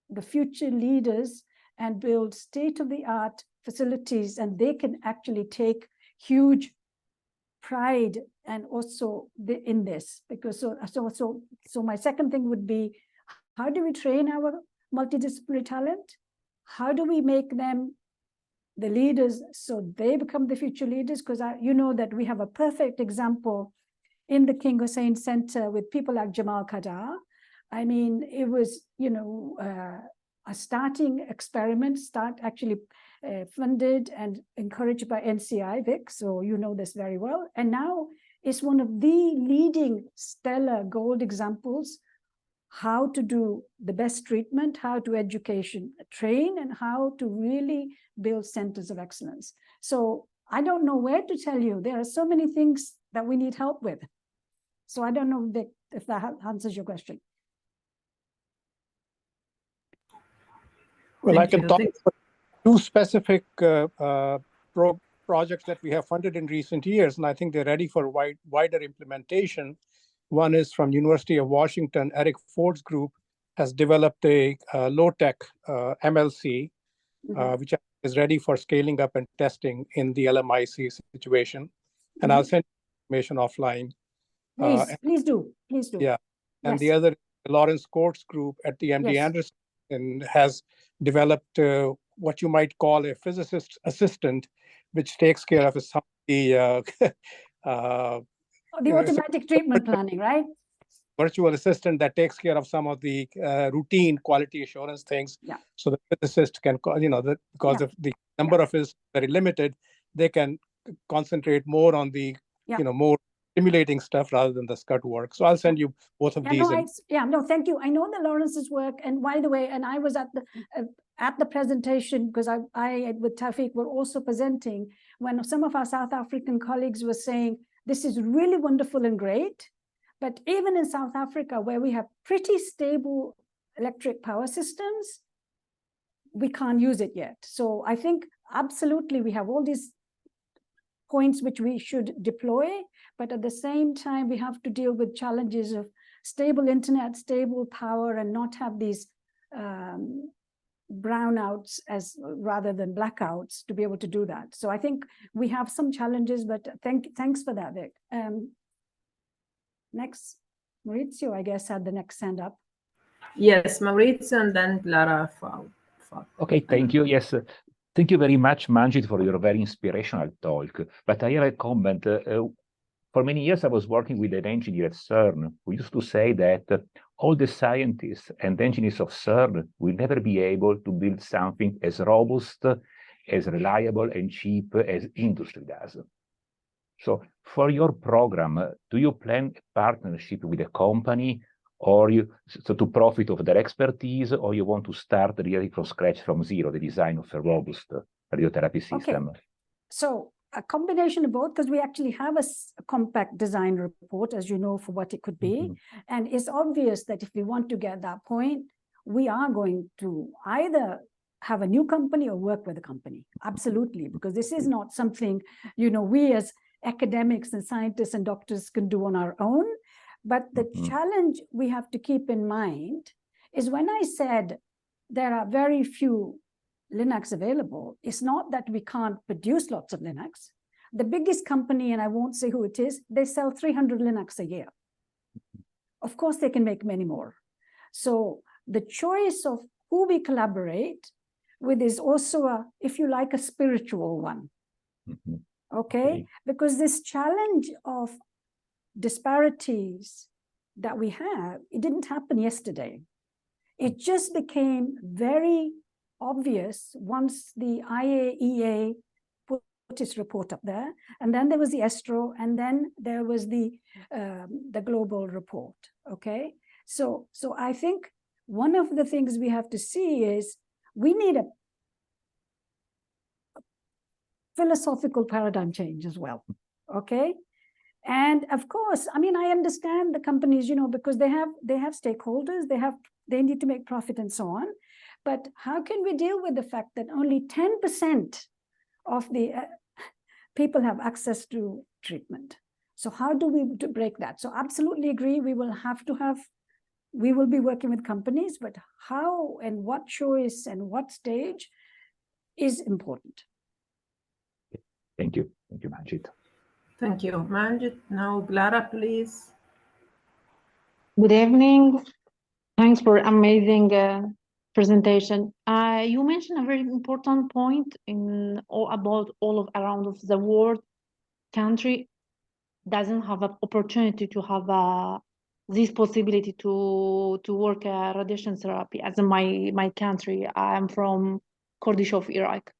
the future leaders and build state-of-the-art facilities, and they can actually take huge pride and also in this, because so my second thing would be, how do we train our multidisciplinary talent? How do we make them the leaders so they become the future leaders? Because you know that we have a perfect example in the King Hussein Center with people like Jamal Khadr. I mean, it was, a starting experiment, actually funded and encouraged by NCI, Vic, so you know this very well. And now it's one of the leading STELLA gold examples, how to do the best treatment, how to train, and how to really build centers of excellence. So I don't know where to tell you. There are so many things that we need help with. So I don't know, Vic, if that answers your question. Well, I can talk about two specific projects that we have funded in recent years, and I think they're ready for wider implementation. One is from University of Washington. Eric Ford's group has developed a low-tech MLC, which is ready for scaling up and testing in the LMIC situation. And I'll send information offline. Please do. Yeah. And yes. The other, Lawrence Court's group at the MD Anderson has developed what you might call a physicist assistant, which takes care of some of the The automatic treatment planning, right? Virtual assistant that takes care of some of the routine quality assurance things. Yeah. So the physicist can, because of the number of is very limited, they can concentrate more on the, more stimulating stuff rather than the SCUT work. So I'll send you both of these. No, thank you. I know the Lawrence's work, and by the way, and I was at the presentation because I with Tawfiq were also presenting when some of our South African colleagues were saying this is really wonderful and great, but even in South Africa where we have pretty stable electric power systems, we can't use it yet. So I think absolutely we have all these points which we should deploy, but at the same time, we have to deal with challenges of stable internet, stable power, and not have these brownouts rather than blackouts to be able to do that. So I think we have some challenges, but thanks for that, Vic. Next, Maurizio, I guess, had the next hand up. Yes, Maurizio, and then Clara. Okay, thank you. Yes. Thank you very much, Manjit, for your very inspirational talk. But I have a comment. For many years, I was working with an engineer at CERN who used to say that all the scientists and engineers of CERN will never be able to build something as robust, as reliable and cheap as industry does. So for your program, do you plan a partnership with a company or to profit of their expertise, or you want to start really from scratch, from zero, the design of a robust radiotherapy system? Okay. So a combination of both, because we actually have a compact design report, as you know, for what it could be. And it's obvious that if we want to get that point, we are going to either have a new company or work with a company. Absolutely, because this is not something, we as academics and scientists and doctors can do on our own. But the challenge we have to keep in mind is when I said there are very few Linux available, it's not that we can't produce lots of Linux. The biggest company, and I won't say who it is, they sell 300 Linux a year. Of course, they can make many more. So the choice of who we collaborate with is also, if you like, a spiritual one. Okay? Because this challenge of disparities that we have, it didn't happen yesterday. It just became very obvious once the IAEA put its report up there, and then there was the ESTRO, and then there was the global report. Okay, so I think one of the things we have to see is we need a philosophical paradigm change as well. Okay. And of course, I mean, I understand the companies, because they have stakeholders, they need to make profit and so on. But how can we deal with the fact that only 10% of the people have access to treatment? So how do we break that? So absolutely agree, we will be working with companies, but how and what choice and what stage is important. Thank you. Thank you, Manjit. Thank you, Manjit. Now, Clara, please. Good evening. Thanks for amazing presentation. You mentioned a very important point about around of the world. Country doesn't have an opportunity to have this possibility to work radiation therapy. As in my country, I am from Kurdish of Iraq.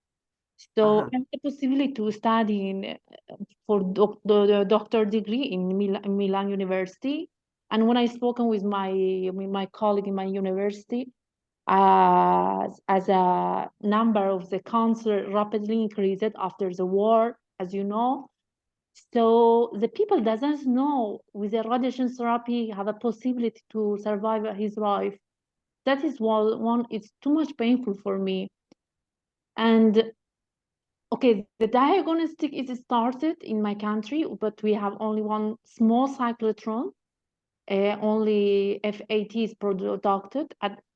So I have the possibility to study for the doctor degree in Milan University. And when I spoken with my colleague in my university, as a number of the cancer rapidly increased after the war, as you know. So the people doesn't know with the radiation therapy have a possibility to survive his life. That is one, it's too much painful for me. And okay, the diagnostic is started in my country, but we have only one small cyclotron. Only F80 is produced.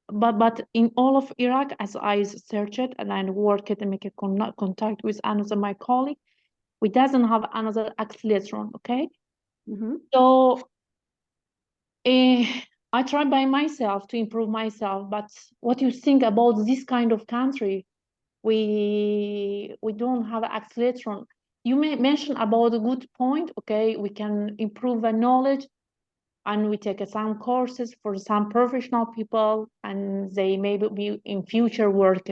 But in all of Iraq, as I searched and I worked and make a contact with another my colleague, we doesn't have another acceleratron. Okay, so I tried by myself to improve myself. But what you think about this kind of country? We don't have acceleratron. you may mention about a good point. Okay, we can improve the knowledge, and we take some courses for some professional people, and they maybe be in future work.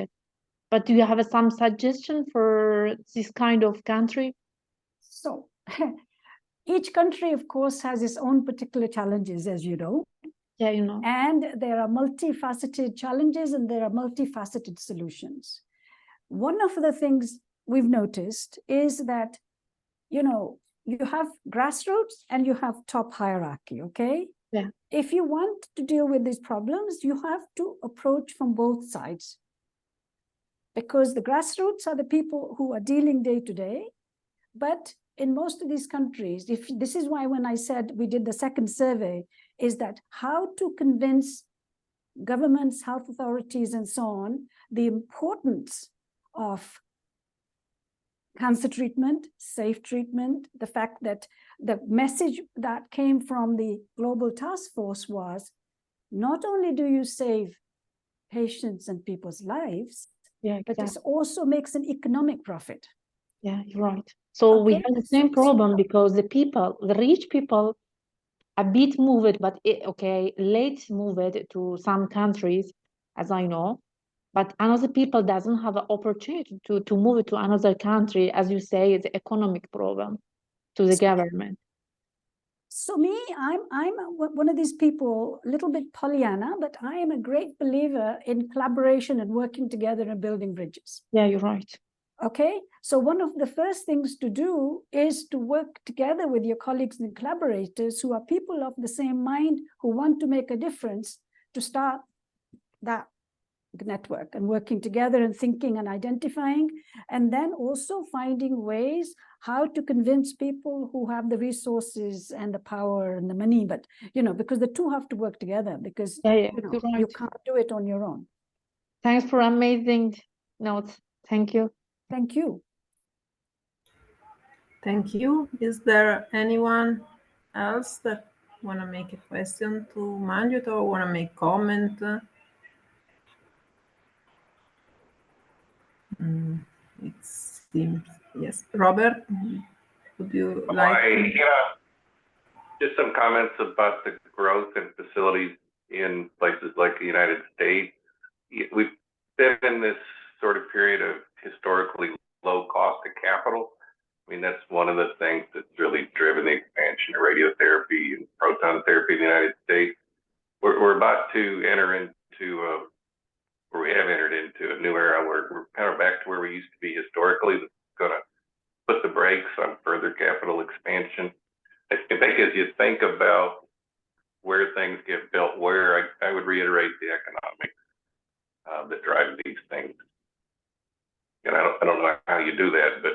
But do you have some suggestion for this kind of country? So each country, of course, has its own particular challenges, as you know. Yeah, you know. And there are multifaceted challenges and there are multifaceted solutions. One of the things we've noticed is that, you know, you have grassroots and you have top hierarchy, okay? Yeah. If you want to deal with these problems, you have to approach from both sides. Because the grassroots are the people who are dealing day to day. But in most of these countries, if this is why when I said we did the second survey, is that how to convince governments, health authorities, and so on, the importance of cancer treatment, safe treatment, the fact that the message that came from the global task force was, not only do you save patients and people's lives, Yeah, but exactly. this also makes an economic profit. Yeah, you're right. So we Okay, have the same problem because the people, the rich people, a bit moved, but okay, late moved to some countries, as I know. But another people doesn't have an opportunity to move to another country, as you say, it's an economic problem to the government. So me, I'm one of these people, a little bit Pollyanna, but I am a great believer in collaboration and working together and building bridges. Yeah, you're right. Okay, so one of the first things to do is to work together with your colleagues and collaborators who are people of the same mind, who want to make a difference, to start that network and working together and thinking and identifying, and then also finding ways how to convince people who have the resources and the power and the money, but you know, because the two have to work together, because Yeah, you know, you're right. you can't do it on your own. Thanks for amazing notes. Thank you. Thank you. Thank you. Is there anyone else that want to make a question to Manjit or want to make comment? It seems, yes. Robert, would you like to? Just some comments about the growth in facilities in places like the United States. We've been in this sort of period of historically low cost of capital. I mean, that's one of the things that's really driven the expansion of radiotherapy and proton therapy in the United States. We're about to enter into, or we have entered into a new era where we're kind of back to where we used to be historically. That's going to put the brakes on further capital expansion. I think as you think about where things get built, where I would reiterate the economics that drive these things. And I don't know how you do that, but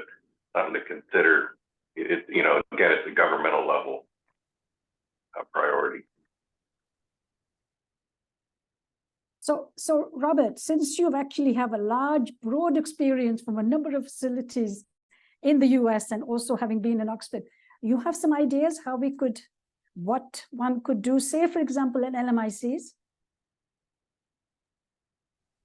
something to consider. It, you know, again, it's a governmental level priority. So Robert, since you actually have a large, broad experience from a number of facilities in the US and also having been in Oxford, you have some ideas how we could, what one could do, say, for example, in LMICs?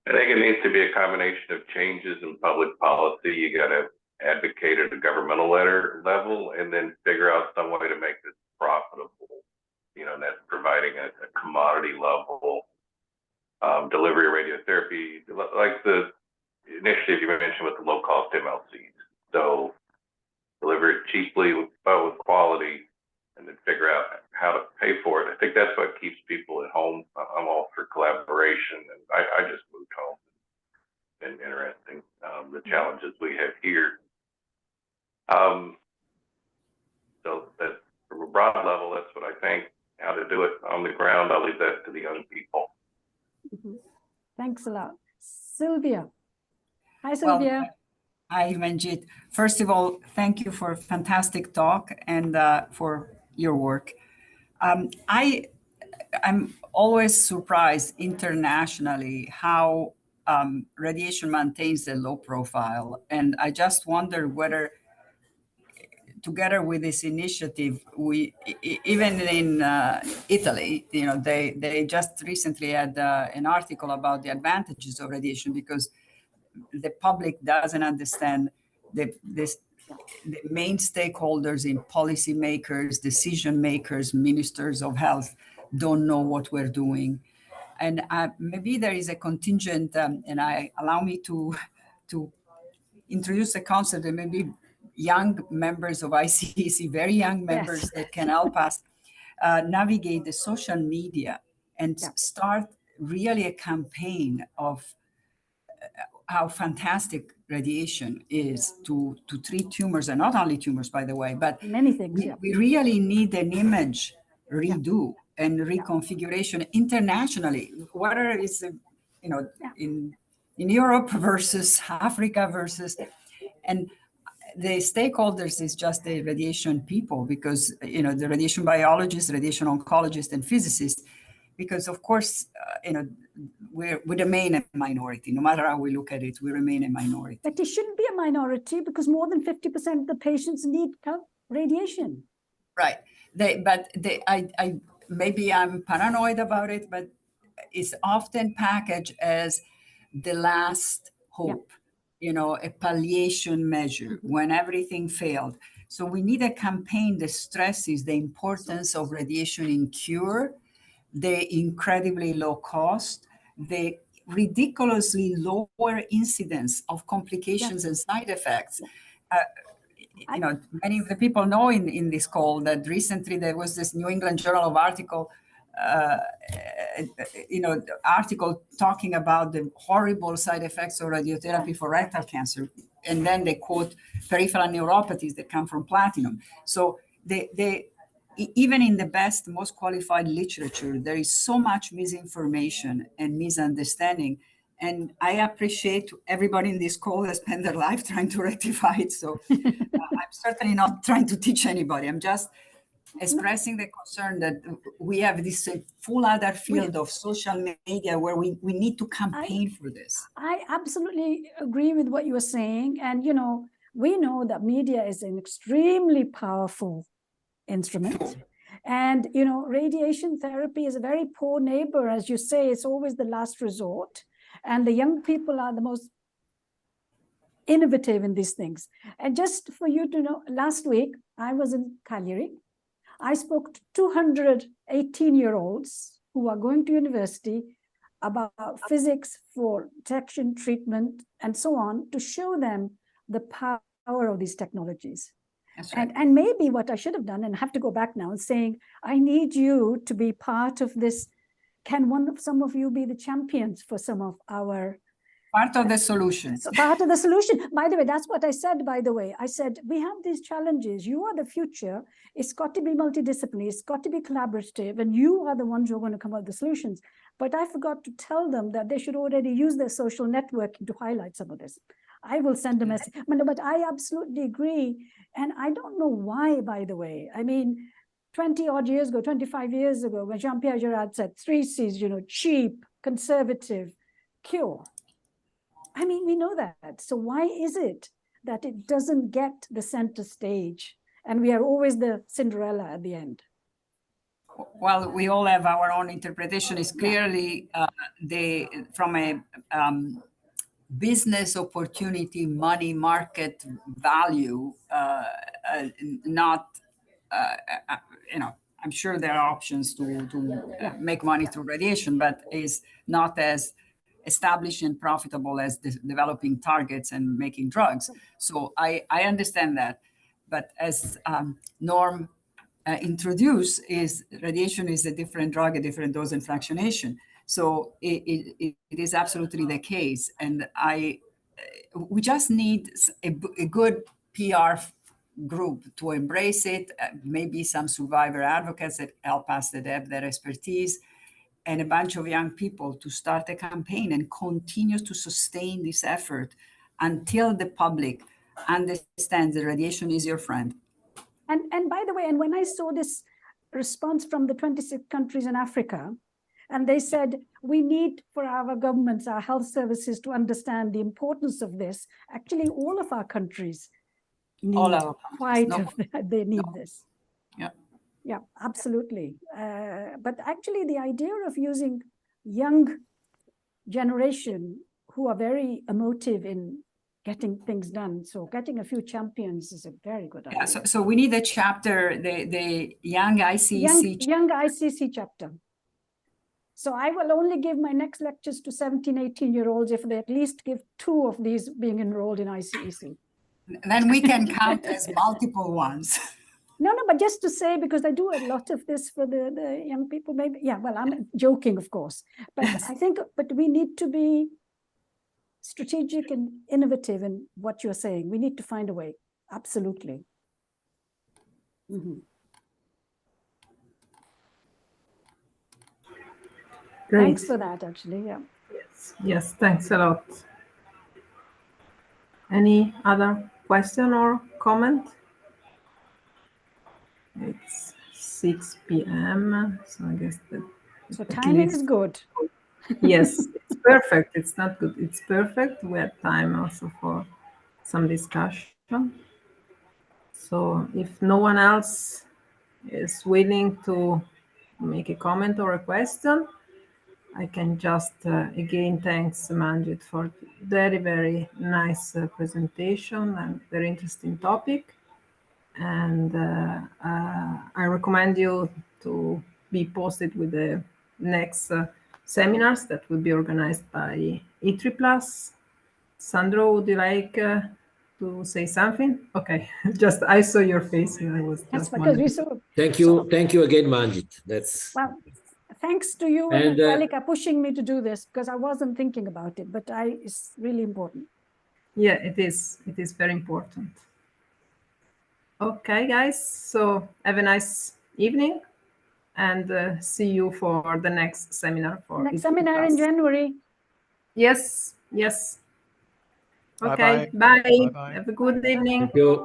I think it needs to be a combination of changes in public policy. You got to advocate at a governmental level and then figure out some way to make this profitable. You know, and that's providing a commodity level delivery of radiotherapy, like the initiative you mentioned with the low cost MLCs. So deliver it cheaply but with quality, and then figure out how to pay for it. I think that's what keeps people at home. I'm all for collaboration, and I just moved home. Been interesting, the challenges we have here. So that from a broad level, that's what I think. How to do it on the ground, I'll leave that to the young people. Mm-hmm. Thanks a lot. Sylvia. Hi, Sylvia. Well, hi, Manjit. First of all, thank you for a fantastic talk and for your work. I'm always surprised internationally how radiation maintains a low profile. And I just wonder whether, together with this initiative, we, even in Italy, you know, they just recently had an article about the advantages of radiation, because the public doesn't understand this the main stakeholders in policymakers, decision makers, ministers of health don't know what we're doing. And maybe there is a contingent, allow me to introduce a concept that maybe young members of ICEC, very young members that can help us navigate the social media and start really a campaign of how fantastic radiation is to treat tumors, and not only tumors, by the way, but many things. We really need an image redo and reconfiguration internationally, whether it's in Europe versus Africa versus, and the stakeholders is just the radiation people, because the radiation biologists, radiation oncologists, and physicists, because of course we remain a minority. No matter how we look at it, we remain a minority. But it shouldn't be a minority, because more than 50% of the patients need radiation. Right. Maybe I'm paranoid about it, but it's often packaged as the last hope, a palliation measure when everything failed. So we need a campaign that stresses the importance of radiation in cure, the incredibly low cost, the ridiculously lower incidence of complications and side effects. Many of the people know in this call that recently there was this New England Journal of article talking about the horrible side effects of radiotherapy for rectal cancer. And then they quote peripheral neuropathies that come from platinum. So even in the best, most qualified literature, there is so much misinformation and misunderstanding. And I appreciate everybody in this call that spent their life trying to rectify it. So I'm certainly not trying to teach anybody. I'm just expressing the concern that we have this full other field of social media where we need to campaign for this. I absolutely agree with what you were saying. And, we know that media is an extremely powerful instrument. And, radiation therapy is a very poor neighbor. As you say, it's always the last resort. And the young people are the most innovative in these things. And just for you to know, last week, I was in Cagliari. I spoke to 200 18-year-olds who are going to university about physics for detection, treatment, and so on, to show them the power of these technologies. That's right. And maybe what I should have done, and have to go back now and saying, I need you to be part of this. Can some of you be the champions for some of our... Part of the solution. Part of the solution. By the way, that's what I said, by the way. I said, we have these challenges. You are the future. It's got to be multidisciplinary. It's got to be collaborative. And you are the ones who are going to come up with the solutions. But I forgot to tell them that they should already use their social networking to highlight some of this. I will send a message. But I absolutely agree. And I don't know why, by the way. I mean, 20 odd years ago, 25 years ago, when Jean-Pierre Girard said 3 C's, cheap, conservative, cure. I mean, we know that. So why is it that it doesn't get the center stage and we are always the Cinderella at the end? Well, we all have our own interpretation. It's clearly from a business opportunity, money, market value, not, I'm sure there are options to make money through radiation, but is not as established and profitable as developing targets and making drugs. So I understand that. But as Norm introduced, is radiation is a different drug, a different dose and fractionation. So it is absolutely the case. And we just need a good PR group to embrace it, maybe some survivor advocates that help us, that have that expertise, and a bunch of young people to start a campaign and continue to sustain this effort until the public understands that radiation is your friend. And by the way, and when I saw this response from the 26 countries in Africa, and they said, we need for our governments, our health services to understand the importance of this. Actually, all of our countries need they need this. Yeah. Yeah, absolutely. But actually, the idea of using young generation who are very emotive in getting things done. So getting a few champions is a very good idea. Yeah, so we need a chapter, the Young ICEC. Young ICC chapter. So I will only give my next lectures to 17, 18-year-olds if they at least give 2 of these being enrolled in ICEC. Then we can count as multiple ones. No, but just to say, because I do a lot of this for the young people, maybe, yeah, well, I'm joking, of course. But Yes. I think, but we need to be strategic and innovative in what you're saying. We need to find a way. Absolutely. Thanks for that, actually, yeah. Yes, thanks a lot. Any other question or comment? It's 6 p.m. So I guess that. So timing is good. Yes, it's perfect. It's not good. It's perfect. We have time also for some discussion. So if no one else is willing to make a comment or a question, I can just again thanks Manjit for very, very nice presentation and very interesting topic. And I recommend you to be posted with the next seminars that will be organized by HITRIplus. Sandro, would you like to say something? Okay, just I saw your face and I was That's just because we wondering. saw. Thank you again, Manjit. That's well. Thanks to you and Angelica pushing me to do this, because I wasn't thinking about it, but it's really important. Yeah, it is. It is very important. Okay, guys. So have a nice evening and see you for the next seminar. Next seminar in January. Yes, yes. Okay, Bye-bye. bye. Bye-bye. Have a good evening. Thank you.